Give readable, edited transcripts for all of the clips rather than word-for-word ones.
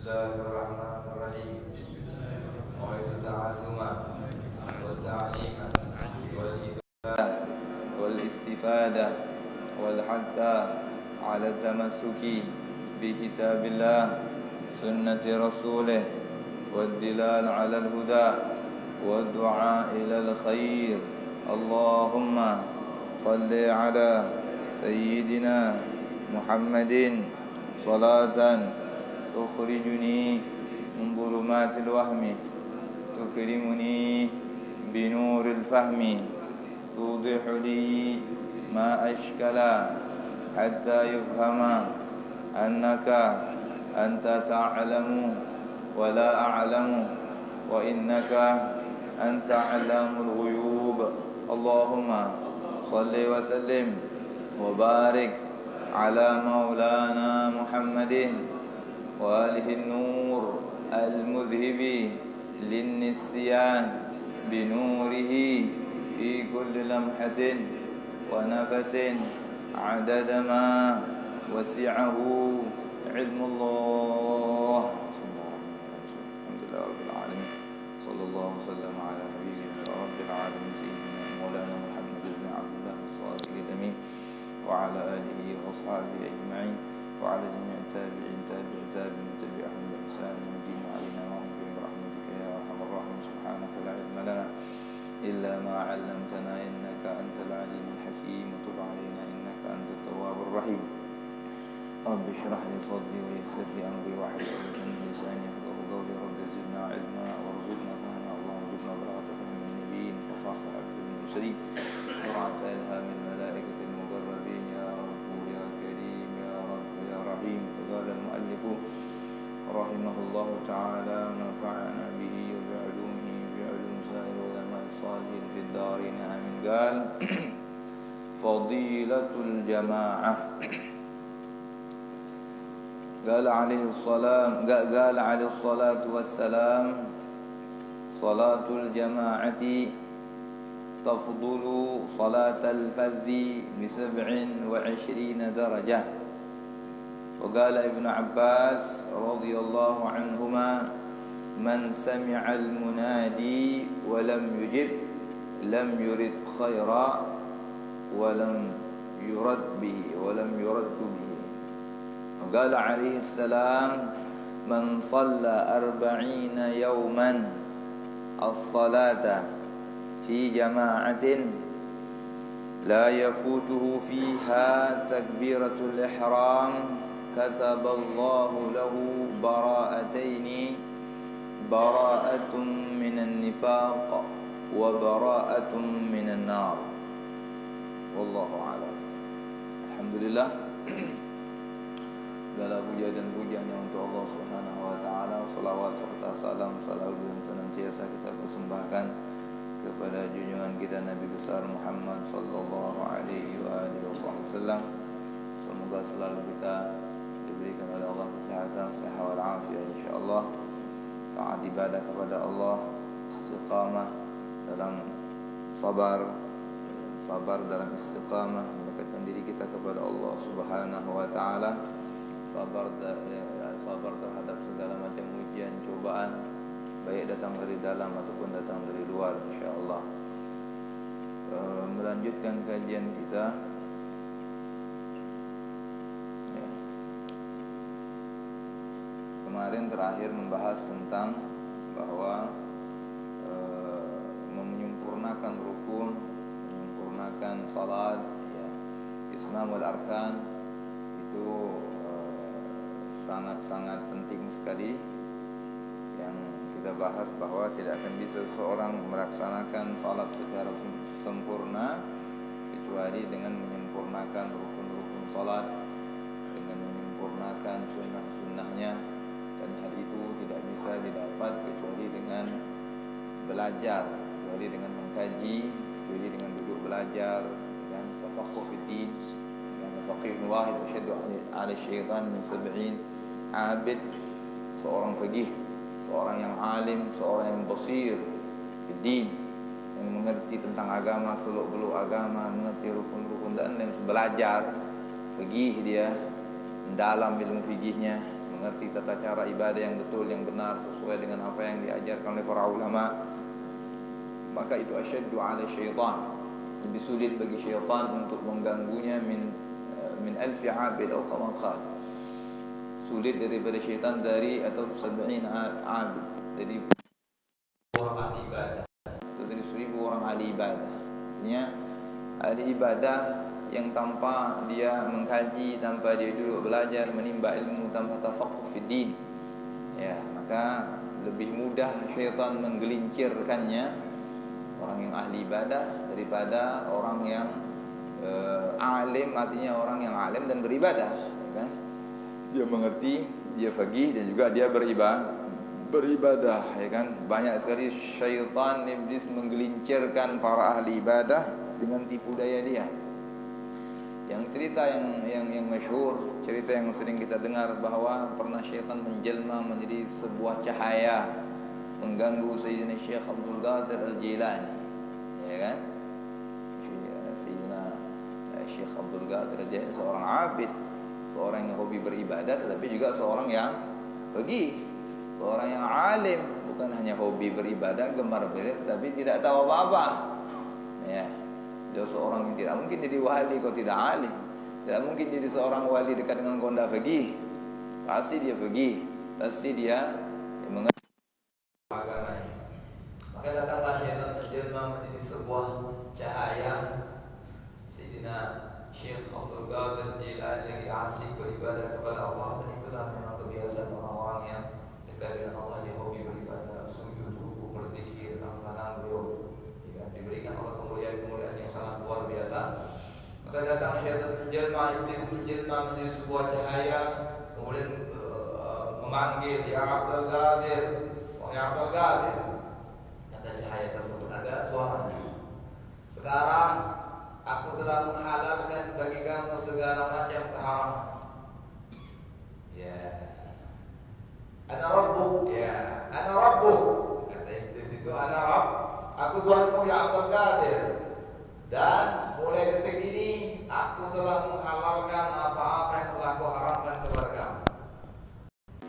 Bismillahirrahmanirrahim. Mawaitu ta'alluma wa ta'lima wal ibadah wal istifadah wal hatta ala tamassuki bi kitabillah sunnati rasulih wal dilal ala al huda wal du'a ila al khair. Allahumma salli ala sayyidina Muhammadin salatan تخرجني من ظلمات الوهم تكرمني بنور الفهم توضح لي ما أشكل حتى يفهم أنك أنت تعلم ولا أعلم وإنك أنت علام الغيوب. اللهم صل وسلم وبارك على مولانا محمد وآله النور المذهب للنسيان بنوره في كل لمحة ونفس عدد ما وسعه علم الله. الحمد لله رب العالمين صلى الله وسلم على حبيبنا رب العالمين سيدنا مولانا محمد بن عبد الله الصادق الأمين وعلى آله وأصحابه أجمعين وعلى جميع التابعين تبعهم بإحسان ودين علينا وعليهم برحمتك يا أرحم الراحمين. سبحانك لا علم لنا إلا ما علمتنا إنك أنت العليم الحكيم وتب علينا إنك أنت التواب الرحيم. رب اشرح لي صدري ويسر لي أمري واحلل عقدة من لساني يفقهوا قولي. رب زدنا علما وارزقنا فهما. اللهم ارزقنا براءة فهم النبيين وفصاحة عبد المرسلين سرعة إلهام الملائكة المقربين يا رب يا كريم يا رب يا رحيم. قال المؤلف رحمه الله تعالى ونفعنا به وبعلومه وبعلوم سائر علماء الصالحين في الدارين آمين. قال فضيلة الجماعة. قال عليه الصلاة والسلام صلاة الجماعة تفضل صلاة الفذ ب27 درجة. وقال ابن عباس رضي الله عنهما من سمع المنادي ولم يجب لم يرد خيرا ولم يرد به. وقال عليه السلام من صلى 40 يوما الصلاة في جماعة لا يفوته فيها تكبيرة الإحرام كتب الله له براءتين براءة من النفاق وبراءة من النار والله أعلم. Alhamdulillah, segala puja dan pujiannya untuk Allah Subhanahu wa taala. Salawat serta salam selalu dan senantiasa kita persembahkan kepada junjungan kita Nabi besar Muhammad sallallahu alaihi wasallam. Semoga selalu kita diberikan oleh Allah kesehatan, sehat wal afiat insyaallah, taat ibadah kepada Allah, istiqamah dalam sabar dalam istiqamah, mendekatkan diri kita kepada Allah Subhanahu wa taala, sabar terhadap segala macam ujian, cobaan, baik datang dari dalam ataupun datang dari luar insyaallah. Melanjutkan kajian kita ya. Kemarin terakhir membahas tentang bahwa menyempurnakan rukun, menyempurnakan salat ya, Islamul Arkan itu sangat-sangat penting sekali. Yang kita bahas bahwa tidak akan bisa seorang melaksanakan salat secara sempurna kecuali dengan menyempurnakan rukun-rukun salat, dengan menyempurnakan sunnah-sunnahnya, dan hal itu tidak bisa didapat kecuali dengan belajar, kecuali dengan mengkaji, kecuali dengan duduk belajar, dengan tafaqquh fiddin, dengan faqih wahid asyaddu 'ala syaitan min 70 abid. Seorang faqih, seorang yang alim, seorang yang basir fiddin, yang mengerti tentang agama, seluk-beluk agama, mengerti rukun-rukun dan belajar faqih, dia mendalam ilmu fikihnya, mengerti tata cara ibadah yang betul, yang benar, sesuai dengan apa yang diajarkan oleh para ulama, maka itu asyaddu 'ala syaitan, lebih sulit bagi syaitan untuk mengganggunya min alfi 'abid atau kama qala, sulit daripada syaitan dari atau 70 'abid, jadi orang ahli ibadah itu dari 1000 orang ahli ibadah. Artinya ahli ibadah yang tanpa dia mengkaji, tanpa dia duduk belajar, menimba ilmu, tanpa tafaqquh fi din, ya maka lebih mudah syaitan menggelincirkannya orang yang ahli ibadah daripada orang yang alim. Artinya orang yang alim dan beribadah, ya kan? Dia mengerti, dia faqih, dan juga dia beribadah, ya kan? Banyak sekali syaitan, iblis menggelincirkan para ahli ibadah dengan tipu daya dia. Yang cerita yang masyhur, cerita yang sering kita dengar, bahwa pernah syaitan menjelma menjadi sebuah cahaya mengganggu Sayyidina Syekh Abdul Qadir Al-Jilani, ya kan? Sayyidina Syekh Abdul Qadir Al-Jilani seorang abid, seorang yang hobi beribadah, tetapi juga seorang yang faqih, seorang yang alim, bukan hanya hobi beribadah, gemar beribadah, tapi tidak tahu apa-apa, ya. Dia seorang yang tidak mungkin jadi wali kalau tidak alim. Tidak mungkin jadi seorang wali dekat dengan konda faqih. Pasti dia faqih, pasti dia mengerti agamanya. Maka datanglah syaitan menjelma menjadi sebuah cahaya. Sayyidina Syekh Abdul Qadir Jilani lagi asik beribadah kepada Allah, dan itulah memang kebiasaan orang-orang yang dekat dengan Allah, dia hobi beribadah, sujud, rukuk, berzikir, kadang-kadang beliau diberikan Allah kemuliaan-kemuliaan yang sangat luar biasa. Maka datang syaitan menjelma, iblis menjelma menjadi sebuah cahaya, kemudian memanggil, ya Abdul Qadir, wahai Abdul Qadir. Kata cahaya tersebut, ada suaranya. Sekarang aku telah menghalalkan bagi kamu segala macam keharaman. Ya, ana rabbuk, ya, ana rabbuk. Kata iblis itu, ana rabb, aku Tuhanmu ya Abdul Qadir, dan mulai detik ini aku telah menghalalkan apa-apa yang telah kau haramkan kepada kamu.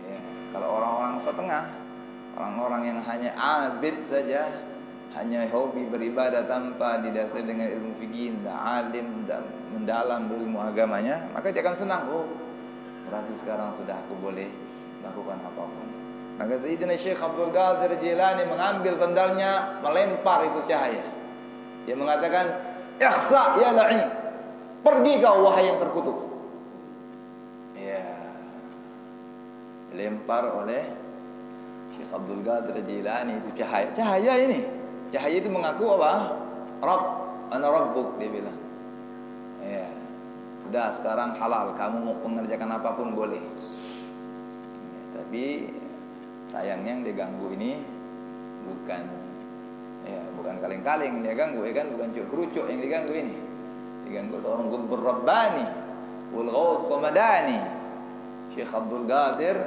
Ya, kalau orang-orang setengah, orang-orang yang hanya abid saja, hanya hobi beribadah tanpa didasari dengan ilmu fikih, tidak alim, tidak mendalam ilmu agamanya, maka dia akan senang. Oh, berarti sekarang sudah aku boleh melakukan apapun. Maka Sayyidina Syekh Abdul Qadir Jilani mengambil sandalnya, melempar itu cahaya. Dia mengatakan, "Ikhsa ya la'in, pergi kau wahai yang terkutuk." Ya, dilempar oleh Syekh Abdul Qadir Jilani itu cahaya. Cahaya ini, cahaya itu mengaku apa? Rabb, ana rabbuk, dia bilang. Ya, sudah sekarang halal, kamu mau mengerjakan apapun boleh. Ya, tapi sayangnya yang diganggu ini bukan kaleng-kaleng dia ganggu, ya kan, bukan cuk-kerucuk yang diganggu ini. Diganggu seorang gubernur Rabbani wal Ghaus Samadani, Syekh Abdul Qadir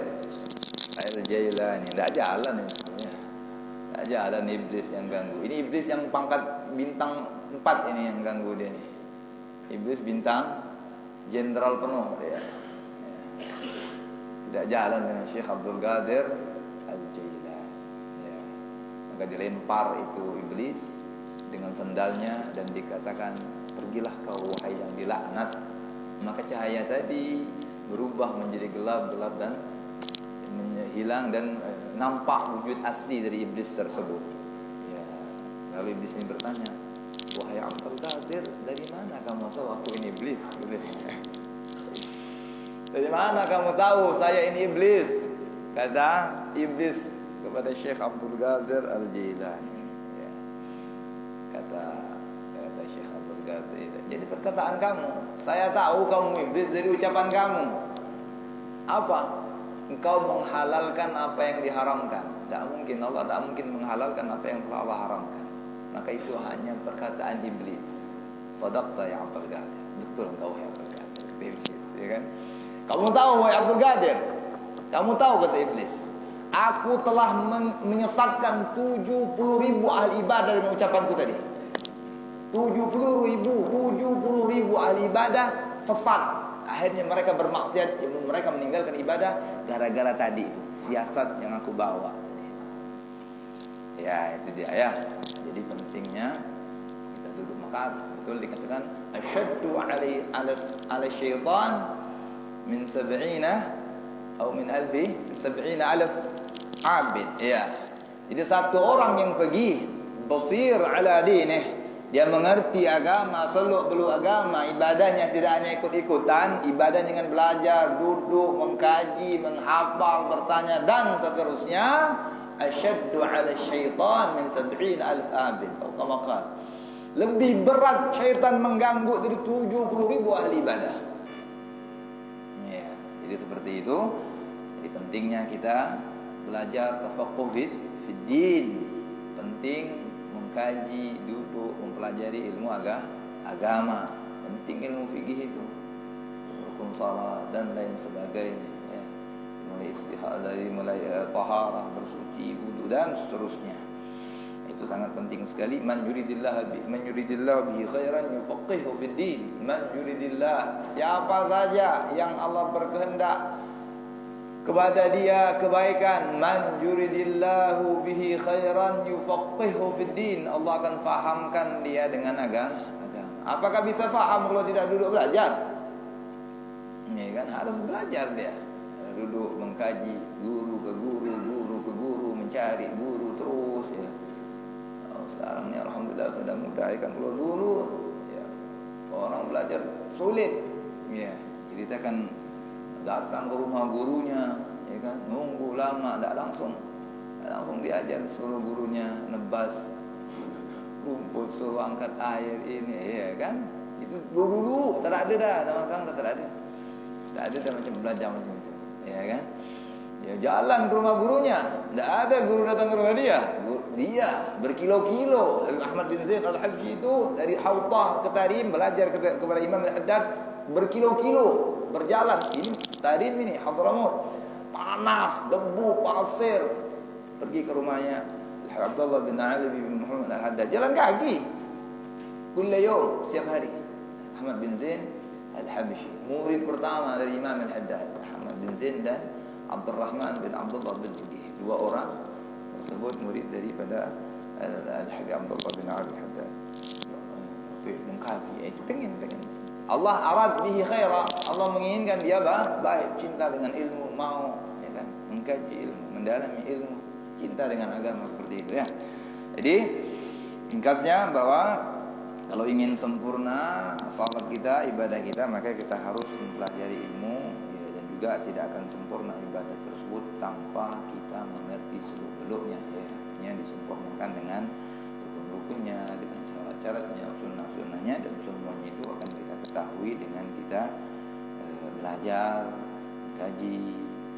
Al-Jailani. Tidak jalan ini sebenarnya. Tidak jalan, iblis yang ganggu. Ini iblis yang pangkat bintang 4 ini yang ganggu dia nih. Iblis bintang jenderal penuh dia. Tidak jalan dengan Syekh Abdul Qadir Al-Jailani. Ya. Maka dilempar itu iblis dengan sendalnya dan dikatakan, pergilah kau wahai yang dilaknat. Maka cahaya tadi berubah menjadi gelap-gelap dan hilang, dan nampak wujud asli dari iblis tersebut. Ya. Lalu iblis ini bertanya, wahai Abdul Qadir, dari mana kamu tahu aku ini iblis? Dari mana kamu tahu saya ini iblis? Kata iblis kepada Syekh Abdul Qadir Al-Jailani. Ya. Kata Syekh Abdul Qadir, jadi perkataan kamu, saya tahu kamu iblis dari ucapan kamu. Apa? Engkau menghalalkan apa yang diharamkan. Tidak mungkin, Allah tidak mungkin menghalalkan apa yang telah Allah haramkan. Maka itu hanya perkataan iblis. Shadaqta ya Abdul Qadir, betul engkau ya Abdul Qadir. Iblis, ya kan? Kamu tahu wahai Abdul Qadir, kamu tahu, kata iblis, aku telah menyesatkan 70.000 ahli ibadah dengan ucapanku tadi. 70.000 ahli ibadah sesat. Akhirnya mereka bermaksiat, mereka meninggalkan ibadah gara-gara tadi siasat yang aku bawa. Ya, itu dia ya. Jadi pentingnya kita duduk, maka betul dikatakan asyaddu ala syaitan min sab'ina atau min alfi sab'ina alaf abid. Ya. Jadi satu orang yang pergi basir ala dinih, dia mengerti agama, seluk beluk agama, ibadahnya tidak hanya ikut-ikutan, ibadah dengan belajar, duduk, mengkaji, menghafal, bertanya dan seterusnya. Asyaddu ala syaitan min 70,000 abid atau kama qala. Lebih berat syaitan mengganggu dari 70,000 ahli ibadah. Ya, jadi seperti itu. Jadi pentingnya kita belajar tafaqquh fid din. Penting mengkaji, duduk, mempelajari ilmu agama. Penting ilmu fikih itu. Rukun salat dan lain sebagainya. Ya. Mulai istihadah, mulai taharah, bersuci, wudu dan seterusnya. Itu sangat penting sekali. Man yuridillahu bihi khairan yufaqihu fid din. Man yuridillah, siapa saja yang Allah berkehendak kepada dia kebaikan, man yuridillahu bihi khairan yufaqihu fid din, Allah akan fahamkan dia dengan agama. Apakah bisa faham kalau tidak duduk belajar? Ini kan harus belajar dia. Duduk mengkaji, guru ke guru, guru ke guru, mencari guru terus ya. Sekarang ni alhamdulillah sudah mudah kan. Kalau dulu ya, orang belajar sulit ya. Jadi kita akan datang ke rumah gurunya ya kan, nunggu lama, tak langsung diajar, suruh gurunya nebas rumput, suruh angkat air ini ya kan. Itu dulu tak ada dah, sekarang tak ada dah macam belajar macam itu ya kan. Ya jalan ke rumah gurunya, tidak ada guru datang ke rumah dia berkilo-kilo. Ahmad bin Zain al-Habsyi itu dari Hautah ke Tarim belajar kepada Imam Al-Haddad berkilo-kilo berjalan. Ini Tarim ini Hadramut, panas, debu, pasir. Pergi ke rumahnya Abdullah bin Ali bin Muhammad Al-Haddad, jalan kaki kulla yawm, setiap hari. Ahmad bin Zain al-Habsyi, murid pertama dari Imam Al-Haddad, Ahmad bin Zain dan Abdurrahman bin Abdullah bin Zubayr. Dua orang tersebut murid daripada Al-Habib Abdullah bin Ali Al-Haddad. Mengkaji itu pengen. Allah arad bihi khaira, Allah menginginkan dia baik, cinta dengan ilmu, mau ya kan, mengkaji ilmu, mendalami ilmu, cinta dengan agama seperti itu ya. Jadi ringkasnya bahwa kalau ingin sempurna salat kita, ibadah kita, maka kita harus mempelajari ilmu ya, dan juga tidak akan sempurna ibadah tersebut tanpa kita mengerti seluk-beluknya ya. Yang disempurnakan dengan rukun-rukunnya, dengan syarat-syaratnya, sunnah-sunnahnya, dan semuanya itu akan kita ketahui dengan kita belajar, kaji,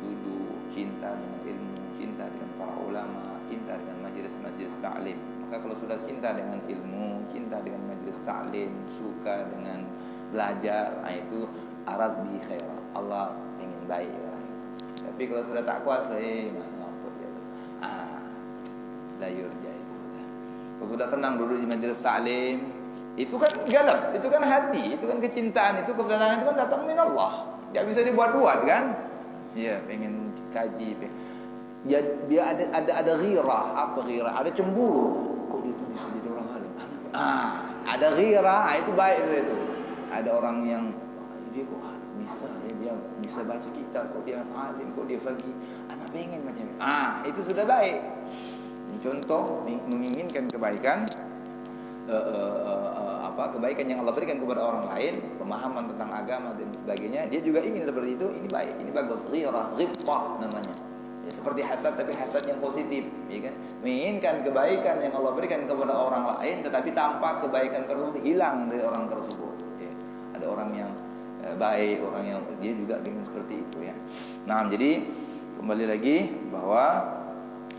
duduk, cinta dengan ilmu, cinta dengan para ulama, cinta dengan majelis-majelis ta'lim. Maka kalau sudah cinta dengan ilmu, cinta dengan majelis ta'lim, suka dengan belajar, itu arad bi khairah, Allah ingin baik orang itu. Tapi kalau sudah tak kuasa, mampus ya. Layurja itu. Kalau sudah senang duduk di majelis ta'lim, itu kan galap, itu kan hati, itu kan kecintaan, itu kesenangan, itu kan datang min Allah. Tidak bisa dibuat-buat kan? Ya, pengen kaji, dia ada ghirah. Apa ghirah? Ada cemburu. Kok dia itu bisa jadi orang alim? Ada ghirah, itu baik itu. Ada orang yang dia kok bisa ya, dia bisa baca kitab, kok dia alim, kok dia faqih. Anak pengen macam itu. Itu sudah baik. Contoh menginginkan kebaikan, kebaikan yang Allah berikan kepada orang lain, pemahaman tentang agama dan sebagainya, dia juga ingin seperti itu. Ini baik, ini bagus. Ghirah, ghibtah namanya. Ya, seperti hasad, tapi hasad yang positif, ya kan? Menginginkan kebaikan yang Allah berikan kepada orang lain, tetapi tanpa kebaikan tersebut hilang dari orang tersebut. Ya. Ada orang yang baik, orang yang dia juga ingin seperti itu ya. Nah, jadi kembali lagi bahwa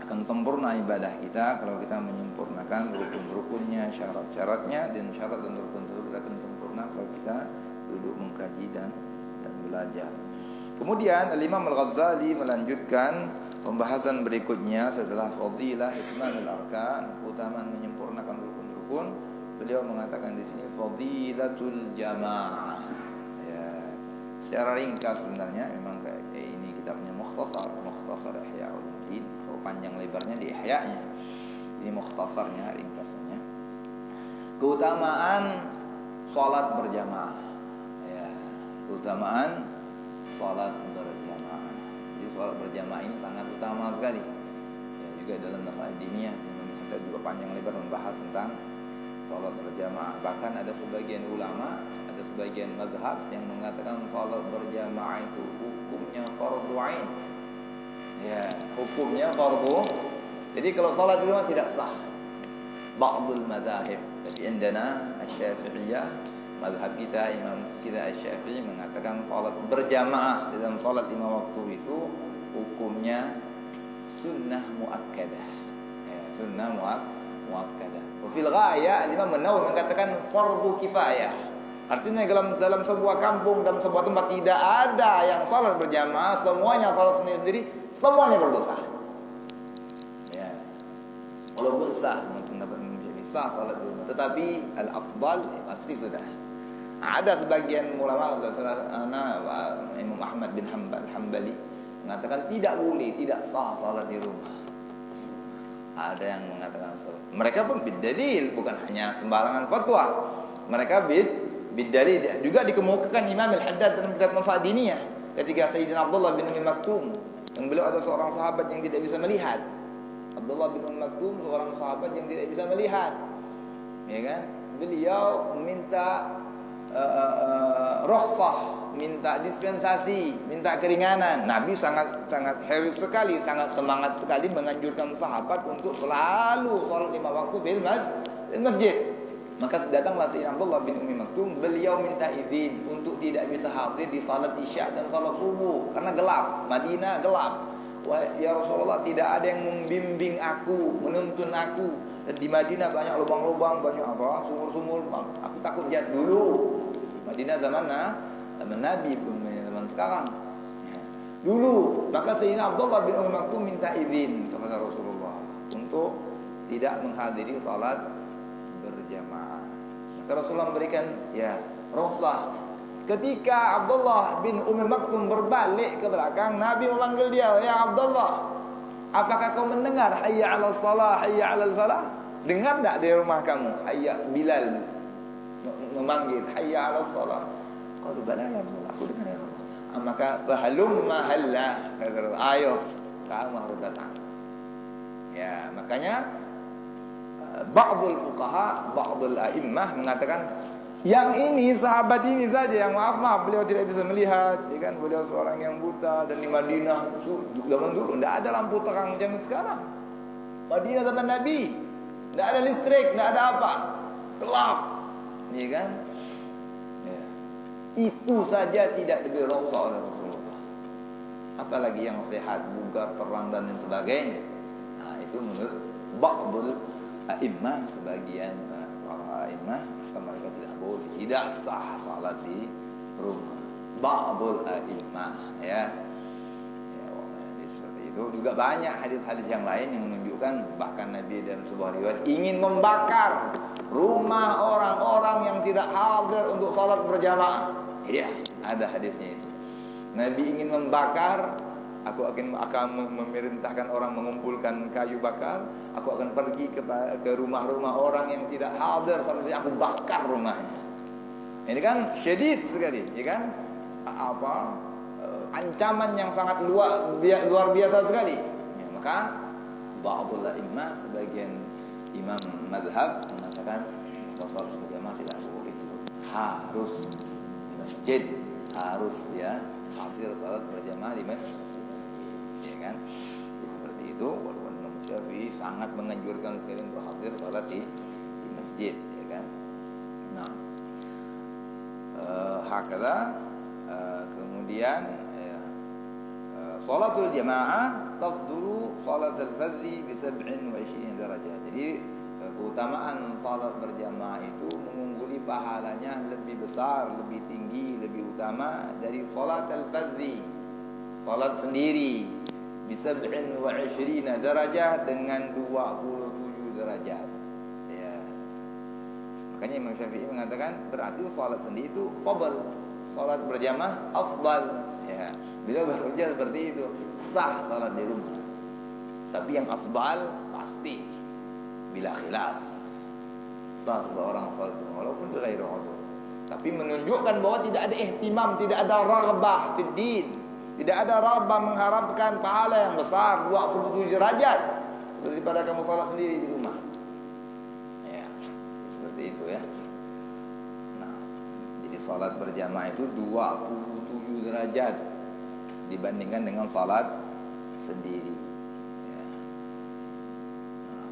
akan sempurna ibadah kita kalau kita menyempurnakan rukun-rukunnya, syarat-syaratnya, dan syarat dan rukun tersebut akan sempurna kalau kita duduk mengkaji dan belajar. Kemudian Al-Imam Al-Ghazali melanjutkan pembahasan berikutnya setelah fadilah itmamul arkan, keutamaan menyempurnakan rukun-rukun. Beliau mengatakan di sini fadilatul jamaah. Ya, secara ringkas sebenarnya memang kayak ini kitabnya Mukhtasar Ihya Ulumuddin. Kalau panjang lebarnya di Ihya-nya. Ini mukhtasarnya, ringkasannya. Keutamaan salat berjamaah. Ya, keutamaan salat berjamaah. Jadi salat berjamaah ini sangat utama sekali. Ya, juga dalam masalah diniyah kita juga panjang lebar membahas tentang salat berjamaah. Bahkan ada sebagian ulama, ada sebagian mazhab yang mengatakan salat berjamaah itu hukumnya fardhu ain. Ya, hukumnya fardhu. Jadi kalau salat di rumah tidak sah. Ba'dul madzahib, tapi indana Asy-Syafi'iyah, mazhab kita, imam kita Asy-Syafi'i mengatakan salat berjamaah dalam salat 5 waktu itu hukumnya sunnah muakkadah. Ya, sunnah muakkadah. Fil ghaya Imam An-Nawawi mengatakan fardhu kifayah. Artinya dalam sebuah kampung, dalam sebuah tempat tidak ada yang salat berjamaah, semuanya salat sendiri, semuanya berdosa. Ya. Walaupun sah, pendapat sah salat di rumah, tetapi al-afdal pasti sudah. Ada sebagian ulama, Imam Ahmad bin Hambali mengatakan tidak boleh, tidak sah salat di rumah. Ada yang mengatakan salat. Mereka pun bidalil, bukan hanya sembarangan fatwa. Mereka bidalil juga dikemukakan Imam Al-Haddad dalam kitab Masail Diniyah ketika Sayyidina Abdullah bin Ummi Maktum, yang beliau ada seorang sahabat yang tidak bisa melihat. Abdullah bin Ummi Maktum seorang sahabat yang tidak bisa melihat. Ya kan? Beliau minta rukhsah, minta dispensasi, minta keringanan. Nabi sangat heris sekali, sangat semangat sekali menganjurkan sahabat untuk selalu salat 5 waktu di masjid. Maka datanglah Sayyidina Abdullah bin Ummi Maktum, beliau minta izin untuk tidak bisa hadir di salat Isya dan salat subuh karena gelap, Madinah gelap. Wah, ya Rasulullah, tidak ada yang membimbing aku, menuntun aku. Dan di Madinah banyak lubang-lubang, banyak apa? Sumur-sumur. Aku takut jatuh dulu. Madinah zaman Nabi, belum zaman sekarang. Ya. Dulu, maka Sayyidina Abdullah bin Ummi Maktum minta izin kepada Rasulullah untuk tidak menghadiri salat berjamaah. Maka Rasulullah memberikan rukhsah. Ketika Abdullah bin Ummi Maktum berbalik ke belakang, Nabi memanggil dia, "Ya Abdullah, apakah kau mendengar hayya 'alal shalah, hayya 'alal falah?" Dengar enggak di rumah kamu? Hayya, Bilal memanggil hayya 'alal shalah. Qalu bala ya Rasulullah, aku dengar ya Rasulullah. Maka fahalumma halla, ayo kamu harus datang. Ya, makanya ba'dul fuqaha, ba'dul a'immah mengatakan yang ini sahabat ini saja yang maaf beliau tidak bisa melihat, ya kan, beliau seorang yang buta, dan di Madinah zaman dulu tidak ada lampu terang macam sekarang. Madinah zaman Nabi tidak ada listrik, tidak ada apa, gelap, ya kan? Ya. Itu saja tidak diberi rukhsah oleh Rasulullah. Apalagi yang sehat, bugar, terang dan lain sebagainya. Nah, itu menurut ba'dul a'immah, sebagian para a'immah, mereka tidak boleh, tidak sah salat di rumah. Ba'dul a'immah, ya. Jadi seperti itu. Juga banyak hadis-hadis yang lain yang menunjukkan, bahkan Nabi dalam sebuah riwayat ingin membakar rumah orang-orang yang tidak hadir untuk salat berjamaah. Iya, ada hadisnya itu. Nabi ingin membakar. Aku akan memerintahkan orang mengumpulkan kayu bakar. Aku akan pergi ke rumah-rumah orang yang tidak hadir, sampai aku bakar rumahnya. Ini kan syadid sekali, ya kan? Ancaman yang sangat luar biasa sekali. Ya, maka ba'dul a'immah, sebagian imam mazhab mengatakan salat berjamaah tidak boleh itu. Harus di masjid, harus hadir salat berjamaah di masjid. Ya kan? Jadi seperti itu. Walaupun Imam Syafi'i sangat menganjurkan sekali untuk hadir salat di masjid, ya kan? Nah, hakala kemudian salatul jamaah tafdulu salatul fardhi bi 27 derajat. Jadi keutamaan salat berjamaah itu mengungguli pahalanya lebih besar, lebih tinggi, lebih utama dari salatul fardhi, salat sendiri, bisa 27 derajat dengan 27 derajat. Ya. Makanya Imam Syafi'i mengatakan berarti salat sendiri itu fadl. salat berjamaah afdal. Ya, beliau bekerja seperti itu, sah salat di rumah. Tapi yang afdal pasti bila khilaf sah seseorang salat walaupun bighairi udhur. Tapi menunjukkan bahwa tidak ada ihtimam, tidak ada raghbah fid din, tidak ada raghbah mengharapkan pahala yang besar 27 derajat daripada kamu salat sendiri di rumah. Ya, seperti itu ya. Nah, jadi salat berjamaah itu 27 derajat dibandingkan dengan salat sendiri. Ya. Nah.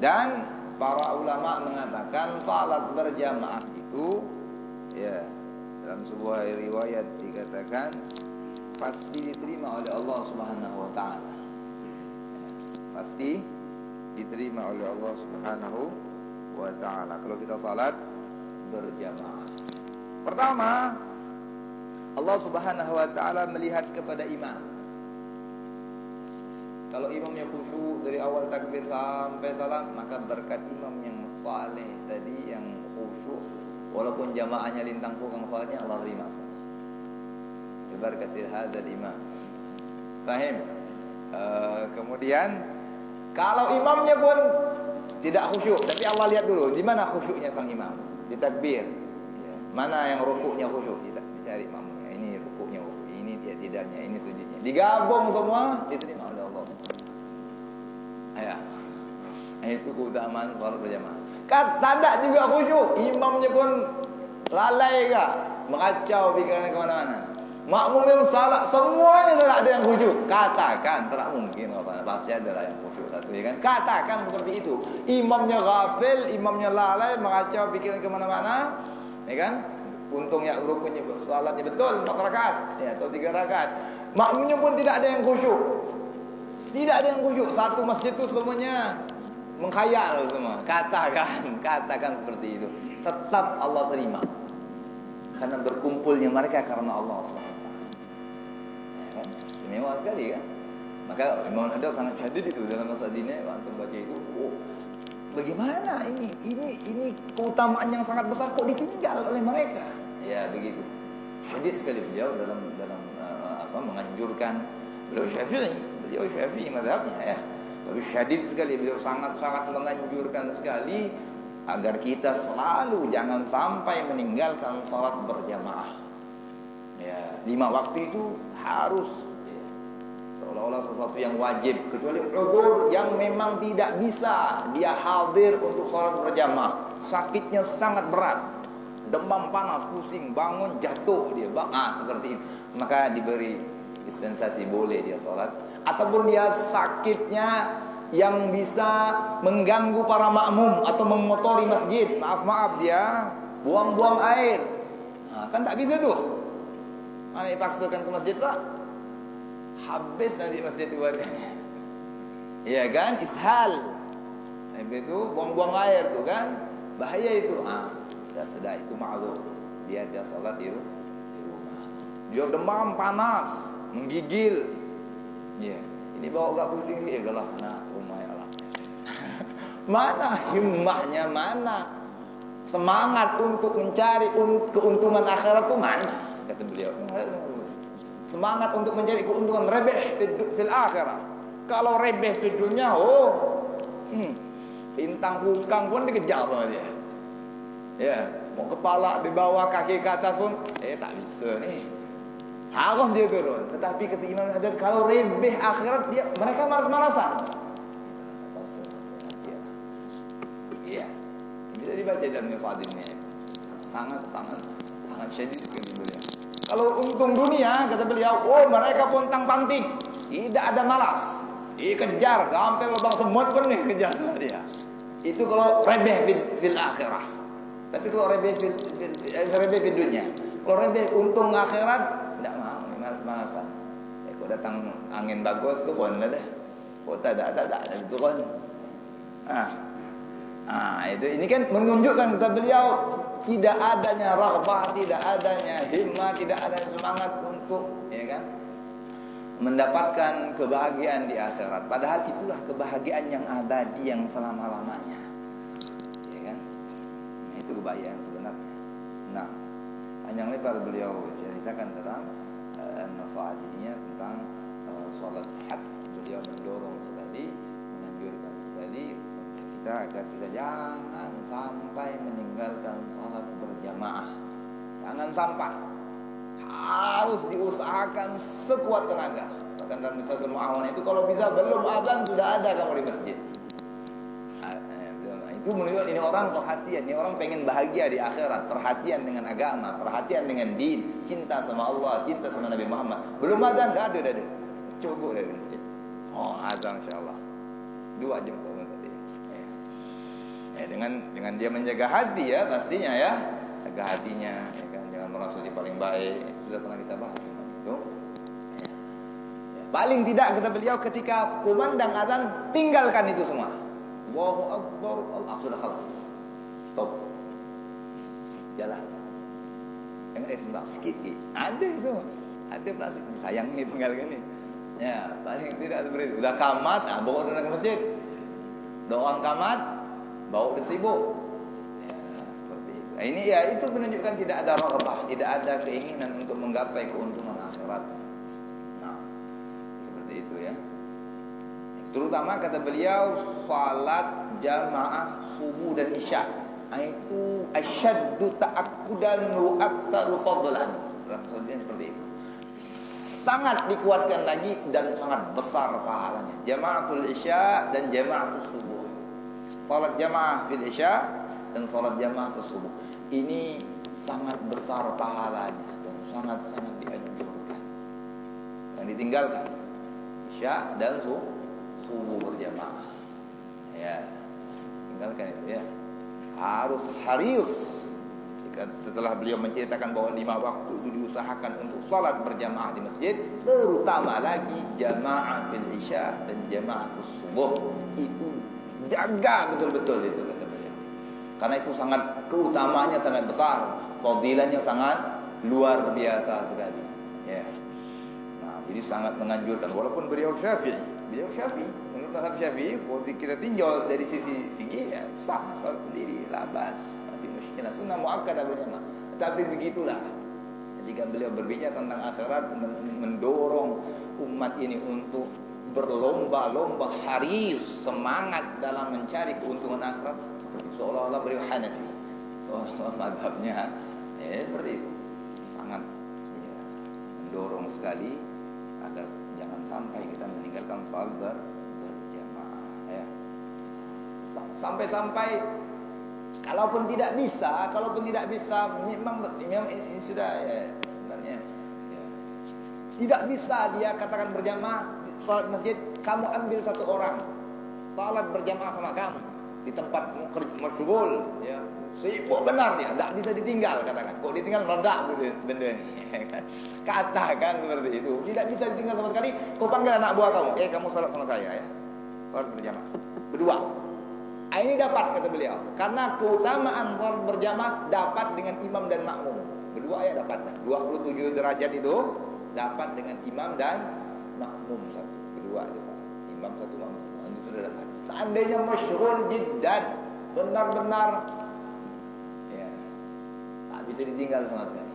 Dan para ulama mengatakan salat berjamaah itu ya dalam sebuah riwayat dikatakan pasti diterima oleh Allah Subhanahu wa taala. Pasti diterima oleh Allah Subhanahu wa taala kalau kita salat berjamaah. Pertama, Allah Subhanahu wa taala melihat kepada imam. Kalau imamnya khusyuk dari awal takbir sampai salam, maka berkat imam yang saleh tadi yang khusyuk, walaupun jamaahnya lintang kukang salatnya Allah terima. Berkatil hadzal imam. Fahim? Kemudian kalau imamnya pun tidak khusyuk, tapi Allah lihat dulu di mana khusyuknya sang imam. Di takbir. Ya. Mana yang rukuknya khusyuk? Dicari imamnya. Ini rukuknya khusyuk, ini dia tidaknya, ini sujudnya. Digabung semua diterima oleh Allah. Ya. Itu keutamaan salat berjamaah. Tidak juga khusyuk, imamnya pun lalai kah? Mengacau pikirannya kemana-mana. Makmum yang salat semuanya tidak ada yang khusyuk. Katakan, tidak mungkin pasti adalah yang khusyuk satu, ya kan? Katakan seperti itu. Imamnya ghafil, imamnya lalai, mengacau pikiran kemana-mana, ya kan? Untungnya rukunnya salatnya betul 4 rakaat, ya, atau 3 rakaat. Makmumnya pun tidak ada yang khusyuk. Tidak ada yang khusyuk. Satu masjid itu semuanya mengkhayal semua. Katakan seperti itu. Tetap Allah terima. Karena berkumpulnya mereka karena Allah SWT. Ya kan? Istimewa sekali kan? Maka Imam Nadab sangat syadid itu dalam masalah ini. Antum baca itu, oh, bagaimana ini keutamaan yang sangat besar kok ditinggal oleh mereka? Ya begitu. Syadid sekali beliau dalam menganjurkan. Beliau Syafi'i mazhabnya ya. Tapi syadid sekali beliau sangat-sangat menganjurkan sekali agar kita selalu jangan sampai meninggalkan salat berjamaah. Ya, 5 waktu itu harus ya, seolah-olah sesuatu yang wajib, kecuali udzur yang memang tidak bisa dia hadir untuk salat berjamaah. Sakitnya sangat berat, demam panas, pusing, bangun jatuh dia, seperti itu. Maka diberi dispensasi, boleh dia salat. Ataupun dia sakitnya yang bisa mengganggu para makmum atau mengotori masjid, maaf dia buang-buang air, kan tak bisa tuh. Mana dipaksakan ke masjid pak, habis nanti masjid warganya, iya kan, ishal, itu buang-buang air tuh kan, bahaya itu. Sudah itu ma'zur, dia salat di rumah. Dia demam panas, menggigil, ya. Ini bawa gak pusing sih, ya lah, nah rumah ya lah. Mana himmahnya, mana semangat untuk mencari keuntungan akhirat itu mana? Kata beliau. Semangat untuk mencari keuntungan rebeh fil akhirat. Kalau rebeh fil dunya, bintang bungkang pun dikejar sama dia. Ya, mau kepala di bawah, kaki ke atas pun, tak bisa nih. Harus dia turun. Tetapi ketika Imam Haddad kalau rebeh akhirat mereka malas-malasan. Iya. Bisa dibaca dalam Nifadin ini. Sangat syadid sekali beliau. Kalau untung dunia kata beliau, mereka pontang-panting, tidak ada malas. Dikejar sampai lubang semut pun nih kejar dia. Itu kalau rebeh fil akhirah. Tapi kalau rebeh fil dunia, kalau rebeh untung akhirat tidak mau, malas-malasan. Kok datang angin bagus tuh pun dah. Kok tak ada itu kan. Itu ini kan menunjukkan kata beliau tidak adanya raghbah, tidak adanya himmah, tidak adanya semangat untuk ya kan mendapatkan kebahagiaan di akhirat. Padahal itulah kebahagiaan yang abadi yang selama-lamanya. Ya kan? Itu kebahagiaan sebenarnya. Nah, panjang lebar beliau ceritakan dalam An-Nasihat Diniyah tentang salat has. Beliau mendorong sekali, menganjurkan sekali kita agar kita jangan sampai meninggalkan salat berjamaah. Jangan sampai, harus diusahakan sekuat tenaga. Bahkan dalam Misatul Mu'awan itu kalau bisa belum azan sudah ada kamu di masjid. Itu menunjukkan ini orang perhatian, ini orang pengen bahagia di akhirat, perhatian dengan agama, perhatian dengan din, cinta sama Allah, cinta sama Nabi Muhammad. Belum azan, dah ada. Cukup dari masjid. Oh, azan insyaallah 2 jam tadi. Dengan dia menjaga hati ya, pastinya ya, jaga hatinya, ya kan, jangan merasa dia paling baik. Itu sudah pernah kita bahas itu. Paling tidak kata beliau ketika kumandang azan tinggalkan itu semua. Allahu Akbar, Allah sudah khalas. Stop. Jalan. Jangan sebentar sikit. Ada itu. Ada plastik. Sayangnya tinggalkan ini. Ya, paling tidak seperti itu. Udah kamat, bawa ke masjid. Doang kamat, bawa ke sibuk. Ya, seperti itu. Ini ya itu menunjukkan tidak ada raghbah, tidak ada keinginan untuk menggapai keuntungan akhirat. Nah, seperti itu ya. Terutama kata beliau salat jamaah subuh dan isya itu asyaddu ta'akkudan wa aktsaru fadlan. Maksudnya seperti itu. Sangat dikuatkan lagi dan sangat besar pahalanya. Jamaatul isya dan jamaatul subuh. Salat jamaah fil isya dan salat jamaah fil subuh. Ini sangat besar pahalanya dan sangat-sangat dianjurkan. Yang ditinggalkan isya dan subuh berjamaah. Ya, tinggalkan itu ya. Harus harius. Setelah beliau menceritakan bahwa 5 waktu itu diusahakan untuk salat berjamaah di masjid, terutama lagi jamaah fil isya dan jamaah subuh, itu jaga betul-betul itu kata beliau. Karena itu sangat keutamanya sangat besar, fadilahnya sangat luar biasa sekali. Ya. Nah, jadi sangat menganjurkan walaupun beliau Syafi'i. Menurut mazhab Syafi'i, kalau kita tinjau dari sisi fikih ya sah salat sendiri, labas. Sunnah muakkadah berjamaah. Tapi begitulah jika beliau berbicara tentang akhirat, mendorong umat ini untuk berlomba-lomba haris, semangat dalam mencari keuntungan akhirat, seolah-olah beliau Hanafi, seolah-olah mazhabnya seperti itu. Sangat ya, mendorong sekali agar jangan sampai kita meninggalkan salat berjamaah ya. Sampai kalaupun tidak bisa memang ini sudah ya, sebenarnya ya. Tidak bisa dia katakan berjamaah salat masjid, kamu ambil 1 orang salat berjamaah sama kamu di tempat masyghul ya, sibuk benar dia, tidak bisa ditinggal katakan. Kok ditinggal meledak gitu benda ini. Katakan seperti itu, tidak bisa ditinggal sama sekali. Kau panggil anak buah kamu, kamu salat sama saya ya, salat berjamaah berdua. Ini dapat kata beliau, karena keutamaan salat berjamaah dapat dengan imam dan makmum. Berdua ya dapat. 27 derajat itu dapat dengan imam dan makmum satu. Berdua ada salat. Imam satu, makmum. Itu sudah dapat. Seandainya masyghul jiddan, benar-benar ya, tak bisa ditinggal sama sekali.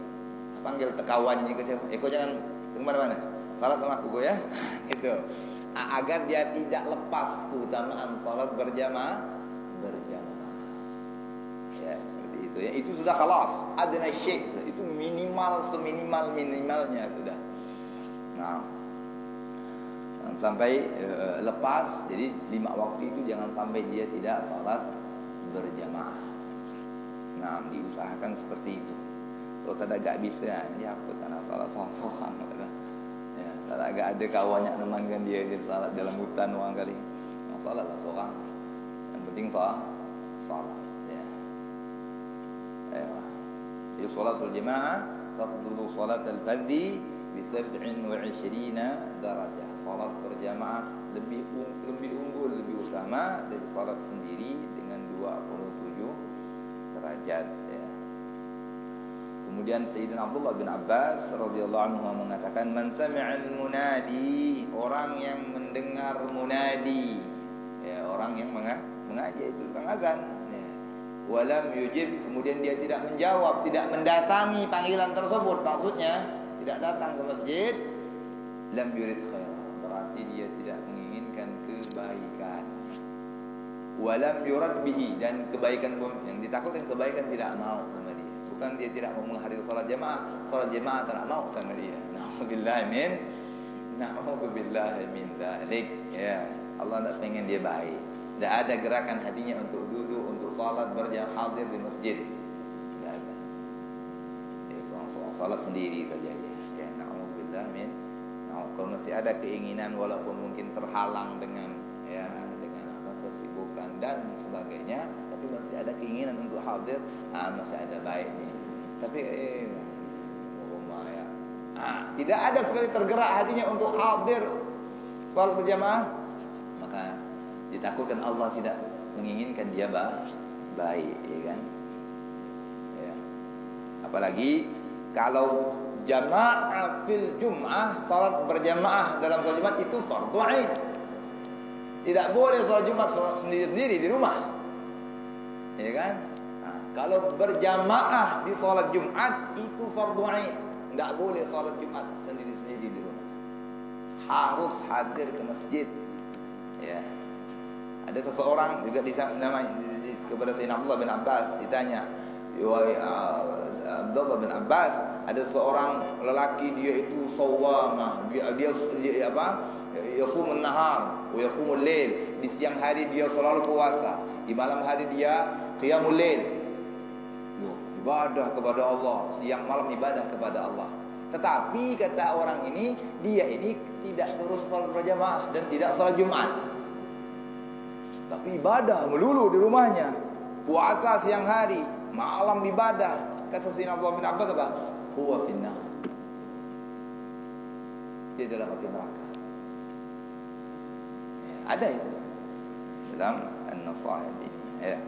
Panggil kawannya ke siapa? Kau jangan ke mana-mana. Salat sama aku ya. Itu. Agar dia tidak lepas keutamaan salat berjamaah. Ya, seperti itu ya. Itu sudah khalas, adna syekh, itu minimal seminimal-minimalnya sudah. Nah, jangan sampai lepas. Jadi 5 waktu itu jangan sampai dia tidak salat berjamaah. Nah, diusahakan seperti itu. Kalau tidak agak bisa, dia apa karena salat seorang ya, kalau agak ada kawannya nemankan dia salat dalam hutan orang kali. Salat lah seorang. Yang penting salat ya. Jadi salatul jamaah tafdulu salatul fardhi bi 27 darajah. Salat berjamaah lebih unggul, lebih utama dari salat sendiri dengan 27 derajat ya. Kemudian Sayyidina Abdullah bin Abbas radhiyallahu anhu mengatakan, man sami'al munadi, orang yang mendengar munadi ya, orang yang mengaji itu tukang azan ya. walam yujib, kemudian dia tidak menjawab, tidak mendatangi panggilan tersebut, maksudnya tidak datang ke masjid, lam yurid khair, berarti dia tidak menginginkan kebaikan. Walam yurad bihi, dan kebaikan pun yang ditakutkan, kebaikan tidak mau sama dia. Bukan dia tidak mau menghadiri salat jemaah tidak mau sama dia. Na'udzubillah min dzalik. Ya, Allah tak pengen dia baik. Tidak ada gerakan hatinya untuk duduk, untuk salat berjamaah hadir di masjid. Tidak ada. Salat sendiri saja. Ya, na'udzubillah min. Kalau masih ada keinginan walaupun mungkin terhalang dengan kesibukan dan sebagainya, tapi masih ada keinginan untuk hadir, masih ada baik nih. Tapi tidak ada sekali tergerak hatinya untuk hadir salat berjamaah, maka ditakutkan Allah tidak menginginkan dia baik, ya kan? Ya. Apalagi kalau jamaah fil jum'ah, salat berjamaah dalam salat Jumat itu fardhu ain. Tidak boleh salat Jumat sendiri-sendiri di rumah, ya kan? Nah, kalau berjamaah di salat Jumat itu fardhu ain. Tidak boleh salat Jumat sendiri-sendiri di rumah. Harus hadir ke masjid. Ya. Ada seseorang juga kepada Sayyidina Abdullah bin Abbas ditanya, Abdullah bin Abbas, ada seorang lelaki dia itu sawamah, dia yasumun nahar wa yaqumul lail. Di siang hari dia selalu puasa, di malam hari dia qiyamul lail. Ibadah kepada Allah, siang malam ibadah kepada Allah. Tetapi kata orang ini, dia ini tidak terus salat berjamaah dan tidak salat Jumat. Tapi ibadah melulu di rumahnya. Puasa siang hari, malam ibadah. Kata Sayyidina Abdullah bin Abbas apa? Huwa finnar. Dia dalam api neraka. Ada itu dalam an-nasaih ini, ya.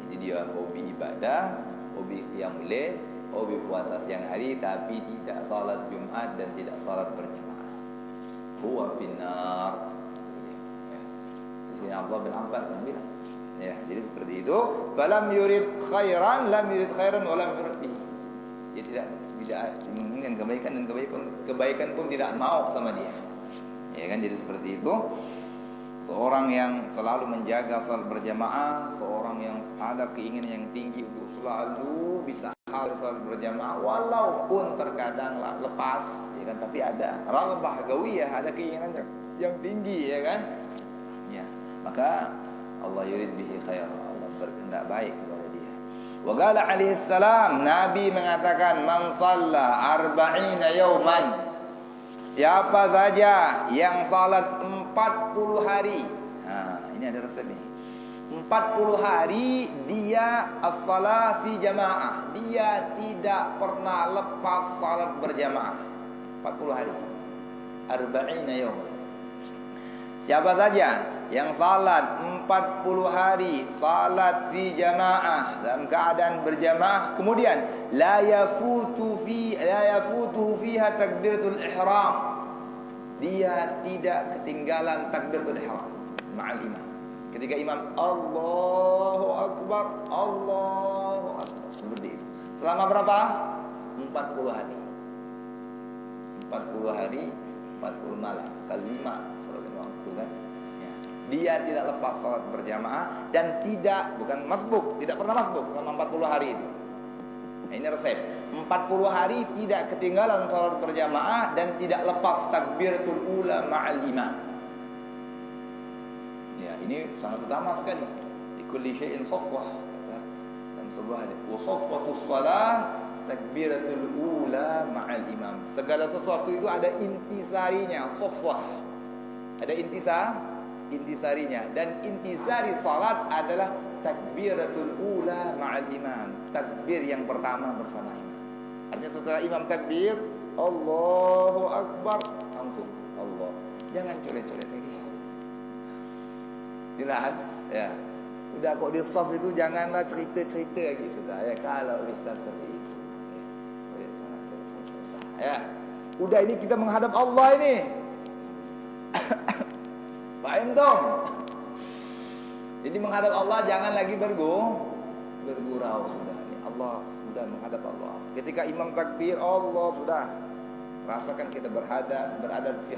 Jadi dia hobi ibadah, hobi qiyamul lail, hobi puasa siang hari, tapi tidak salat Jumat dan tidak salat berjamaah. Huwa finnar. Ya. Sayyidina Abdullah bin Abbas yang bilang. Ya, jadi seperti itu. Falam yurid khairan, lam yurid khairan wa lam yurid bihi. Dia tidak menginginkan kebaikan dan kebaikan pun tidak mau sama dia. Ya kan, jadi seperti itu. Seorang yang selalu menjaga salat berjamaah, seorang yang ada keinginan yang tinggi untuk selalu bisa hadir salat berjamaah walaupun terkadang lepas, ya kan, tapi ada raghbah gawiyah, ada keinginan yang tinggi, ya kan? Ya, maka Allah yurid bihi khair, Allah berkehendak baik kepada dia. Wa qala alaihi salam, Nabi mengatakan, man shalla arba'ina yauman, siapa saja yang salat 40 hari. Nah, ini ada resep ini. 40 hari dia as-salah fi jamaah. Dia tidak pernah lepas salat berjamaah. 40 hari. Arba'ina yaum. Siapa saja yang salat 40 hari salat fi jamaah, dalam keadaan berjamaah, kemudian la yafutuhu fiha takbiratul ihram, dia tidak ketinggalan takbiratul ihram ma'al imam. Ketika imam Allahu Akbar, Allahu Akbar, seperti itu. Selama berapa? 40 hari. 40 hari, 40 malam, kali 5 waktu kan. Ya. Dia tidak lepas salat berjamaah dan bukan masbuk, tidak pernah masbuk selama 40 hari itu. Nah, ini resep. 40 hari tidak ketinggalan salat berjamaah dan tidak lepas takbiratul ula ma'al imam. Ya, ini sangat utama sekali. Di kulli syai'in safwah. Dan sebuah hadis, wa safwatus shalah takbiratul ula ma'al imam. Segala sesuatu itu ada intisarinya, safwah. Ada intisarinya, dan intisari salat adalah takbiratul ula ma'al imam. Takbir yang pertama bersama imam. Artinya setelah imam takbir, Allahu Akbar, langsung Allah. Jangan coret-coret lagi. Jelas, ya. Udah kok di saf itu janganlah cerita-cerita lagi sudah, ya. Kalau bisa seperti itu, ya. Udah, ini kita menghadap Allah ini. Paham dong? Jadi menghadap Allah jangan lagi bergurau sudah. Allah sudah menghadap Allah. Ketika imam takbir, Allah sudah rasakan kita berada di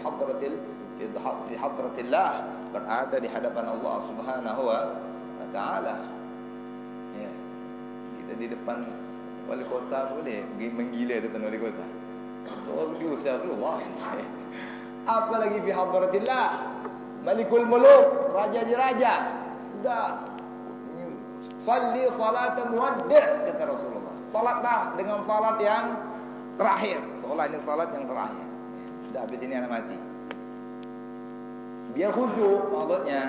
hadratillah, berada di hadapan Allah Subhanahu wa taala. Ya. Kita di depan wali kota boleh menggila depan wali kota. Oh, diusir Allah. Apalagi fi hadratillah, Malikul Muluk, raja di raja. Sudah. Salli salat muwaddi' kata Rasulullah. Salatlah dengan salat yang terakhir. Soalnya salat yang terakhir. Sudah habis ini anak mati. Biar khusyuk maksudnya.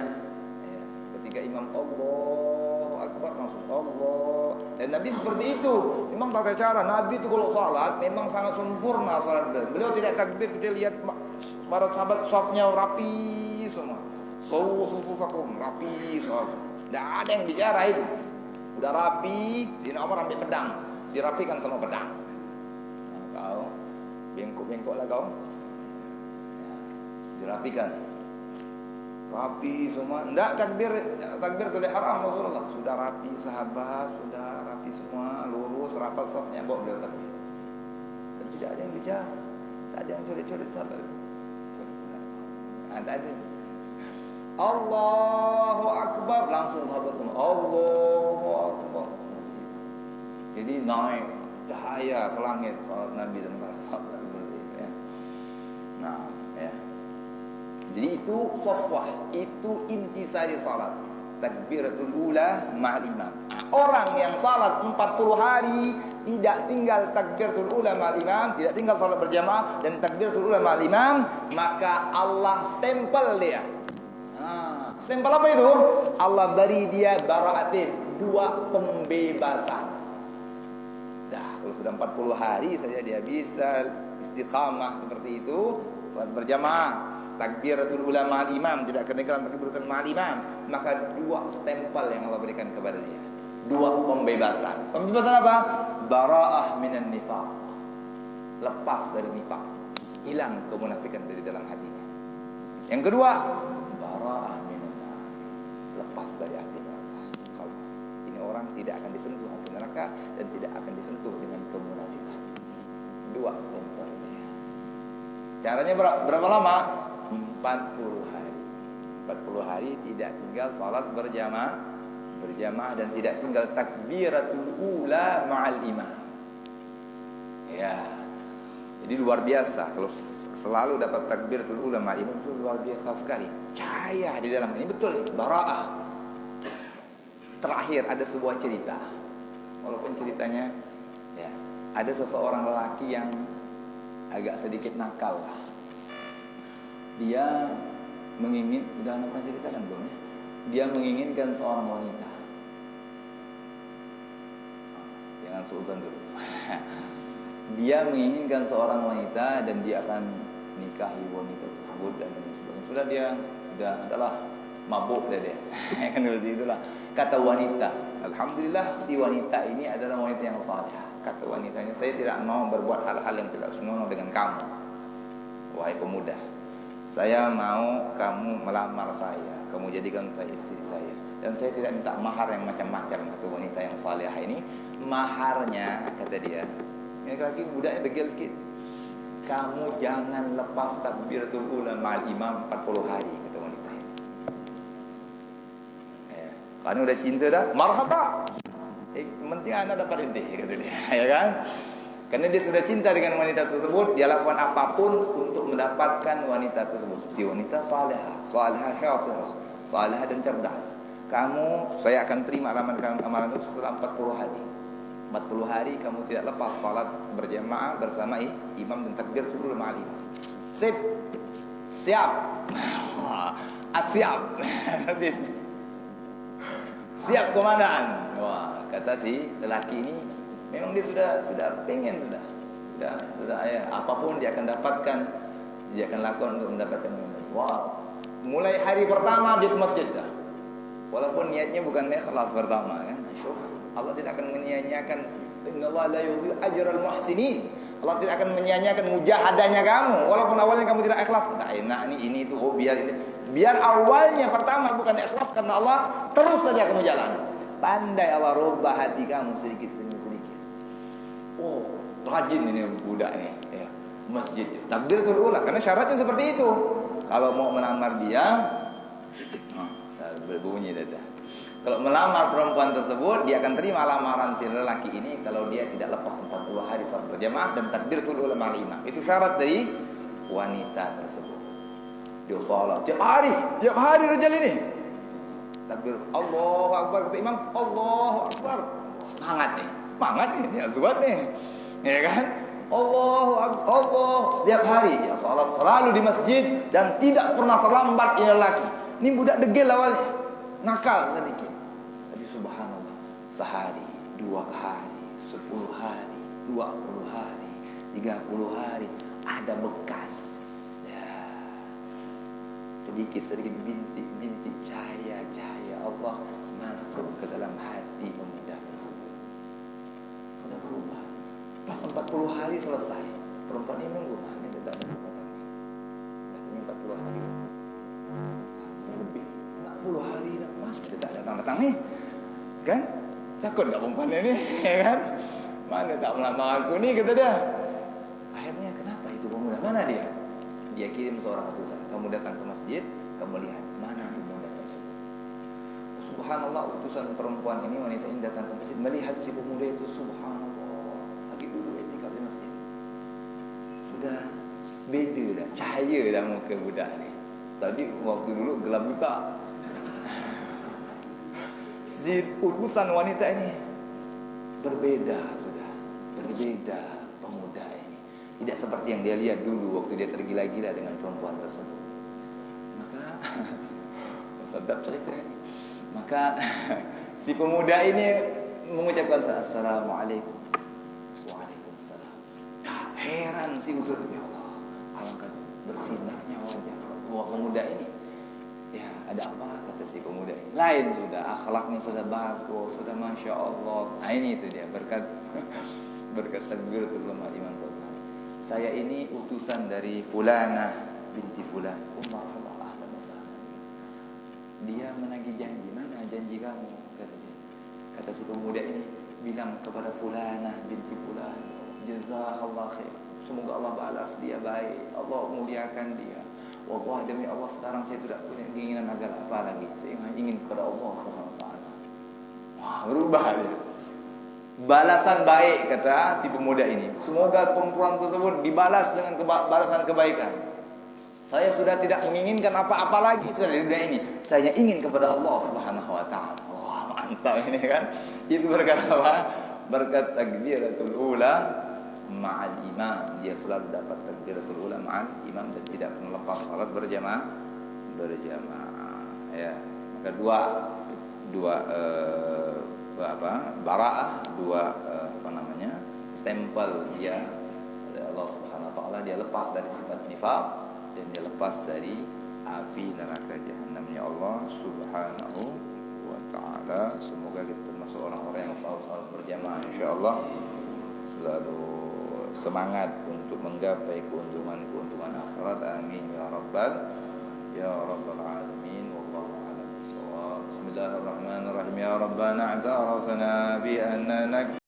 Ya, ketika imam Allahu Akbar langsung Allah. Dan Nabi seperti itu. Memang tata cara Nabi itu kalau salat memang sangat sempurna salat beliau. Tidak takbir, kita lihat para sahabat safnya rapi semua. Sufufakum rapi saf. Tidak ada yang bicara itu. Udah rapi, Sayyidina Umar ambil pedang, dirapikan sama pedang. Nah, kau bengkok-bengkok lah kau. Dirapikan. Rapi semua. Tidak takbir boleh haram Rasulullah. Sudah rapi sahabat, sudah rapi semua, lurus, rapat safnya, bawa beliau takbir. Dan tidak ada yang bicara. Tak ada yang coret-coret sahabat. Tak ada. Allahu Akbar, langsung sahabat semua Allahu Akbar. Jadi naik cahaya ke langit salat Nabi dan para sahabat. Ya. Nah, ya. Jadi itu safwah, itu intisari salat. Takbiratul ula ma'al imam. Orang yang salat 40 hari tidak tinggal takbiratul ula ma'al imam, tidak tinggal salat berjamaah dan takbiratul ula ma'al imam, maka Allah stempel dia. Stempel apa itu? Allah beri dia bara'atin, 2 pembebasan. Dah, kalau sudah 40 hari saja dia bisa istiqamah seperti itu, salat berjamaah, takbiratul ula ma'al imam, tidak ketinggalan takbiratul ma'al imam, maka 2 stempel yang Allah berikan kepada dia. 2 pembebasan. Pembebasan apa? Bara'ah minan nifaq. Lepas dari nifaq. Hilang kemunafikan dari dalam hatinya. Yang kedua, bara'ah minan nar. Lepas dari api neraka. Khalas. Ini orang tidak akan disentuh api neraka dan tidak akan disentuh dengan kemunafikan. 2 stempel dia. Caranya berapa lama? 40 hari. 40 hari tidak tinggal salat berjamaah dan tidak tinggal takbiratul ula ma'al imam. Ya. Jadi luar biasa kalau selalu dapat takbiratul ula ma'al imam, itu luar biasa sekali. Cahaya di dalam ini betul bara'ah. Terakhir ada sebuah cerita. Walaupun ceritanya ya, ada seseorang lelaki yang agak sedikit nakal lah. Dia udah pernah ceritakan belum ya? Dia menginginkan seorang wanita. Jangan sultan dulu. Dia menginginkan seorang wanita dan dia akan nikahi wanita tersebut dan sebagainya. Sudah dia adalah mabuk dia. Kan seperti itulah. Kata wanita, alhamdulillah si wanita ini adalah wanita yang saleh. Kata wanitanya, saya tidak mau berbuat hal-hal yang tidak senonoh dengan kamu, wahai pemuda. Saya mau kamu melamar saya, kamu jadikan saya istri saya. Dan saya tidak minta mahar yang macam-macam. Kata wanita yang salihah ini, maharnya, kata dia, ini lagi budaknya degil sikit, kamu jangan lepas takbiratul ula ma'al imam 40 hari, kata wanita ini. Ya. Karena udah cinta dah, marhaba. Penting anak dapat inti, kata dia, ya kan? Karena dia sudah cinta dengan wanita tersebut, dia lakukan apapun untuk mendapatkan wanita tersebut. Si wanita salihah syatirah, salihah dan cerdas. Saya akan terima amalan itu setelah 40 hari. 40 hari kamu tidak lepas salat berjamaah bersama imam dan takbir ula ma'al imam. Siap. Siap. Siap komandan. Wah, kata si lelaki ini, memang dia sudah pengen sudah ya, apapun dia akan dapatkan, dia akan lakukan untuk mendapatkan. Wow. Mulai hari pertama dia ke masjid dah. Walaupun niatnya bukan ikhlas pertama kan. Allah tidak akan menyia-nyiakan, innallaha la yudhi'u ajral muhsinin. Allah tidak akan menyia-nyiakan mujahadahnya kamu walaupun awalnya kamu tidak ikhlas. Nah, enak ini itu biar awalnya pertama bukan ikhlas karena Allah, terus saja kamu jalan. pandai Allah rubah hati kamu sedikit demi sedikit. Oh, rajin ini budak nih, ya. Masjid takbiratul ula, karena syaratnya seperti itu. Kalau mau melamar dia, berbunyi dah. Kalau melamar perempuan tersebut, dia akan terima lamaran si lelaki ini kalau dia tidak lepas 40 hari salat berjamaah dan takbiratul ula ma'al imam. Itu syarat dari wanita tersebut. Dia salat tiap hari rajal ini. Takbir Allahu Akbar kata imam, Allahu Akbar. Semangat nih, dia azwat nih. Ya kan? Allahu Akbar, Allah. Setiap hari dia salat selalu di masjid dan tidak pernah terlambat ini lelaki. Ini budak degil awalnya, nakal sedikit. Tapi subhanallah, sehari, 2 hari, 10 hari, 20 hari, 30 hari ada bekas. Sedikit-sedikit bintik cahaya Allah masuk ke dalam hati pemuda tersebut. Sudah berubah. Pas 40 hari selesai, perempuan ini nunggu, ini tidak ada rumah tangga. Ini 40 hari lebih, 40 hari masih tidak ada tanda-tanda nih, kan? Takut nggak perempuan ini, ya kan? Mana tak melamar aku nih, kata dia. Akhirnya kenapa itu pemuda? Mana dia? Dia kirim seorang utusan, kamu datang ke masjid, kamu lihat mana pemuda tersebut. Subhanallah, utusan perempuan ini, wanita ini datang ke masjid, melihat si pemuda itu, subhanallah, lagi duduk etikaf di masjid. Sudah beda dah, cahaya dah muka budak ni. Tadi waktu dulu gelap buta. Si utusan wanita ini berbeda sudah, berbeda pemuda ini. Tidak seperti yang dia lihat dulu waktu dia tergila-gila dengan perempuan tersebut. Maka sedap cerita ini. Maka si pemuda ini mengucapkan assalamualaikum. Waalaikumsalam. Heran si utusan, ya Allah, alangkah bersinarnya wajah pemuda ini. Ya, ada apa kata si pemuda ini? Lain sudah, akhlaknya sudah bagus, sudah masya Allah. Nah ini itu dia berkat takbiratul ula imam. Saya ini utusan dari Fulanah binti Fulan. Umarullah ahlan wa sahlan. Dia menagih janji. Mana janji kamu? Kata dia. Kata si pemuda ini, bilang kepada Fulanah binti Fulan, jazakallah khair. Semoga Allah balas dia baik. Allah muliakan dia. Wallah, demi Allah sekarang saya tidak punya keinginan agar apa lagi. Saya ingin kepada Allah Subhanahu wa taala. Wah, berubah dia. Balasan baik, kata si pemuda ini. Semoga perempuan tersebut dibalas dengan balasan kebaikan. Saya sudah tidak menginginkan apa-apa lagi sudah di dunia ini. Saya ingin kepada Allah Subhanahu wa taala. Wah, mantap ini kan. Itu berkat apa? Berkat takbiratul ula ma'al imam. Dia selalu dapat takbiratul ula ma'al imam dan tidak pernah lepas salat berjamaah. Ya. Maka dua bara'ah, stempel dia Allah Subhanahu wa taala, dia lepas dari sifat nifaq dan dia lepas dari api neraka jahannamnya Allah Subhanahu wa taala. Semoga kita termasuk orang-orang yang selalu berjamaah insyaallah, selalu semangat untuk menggapai keuntungan akhirat. Amin ya rabbal alamin. Wallahu a'lam bissawab. Bismillahirrahmanirrahim. Ya rabbana a'tarafna bi annana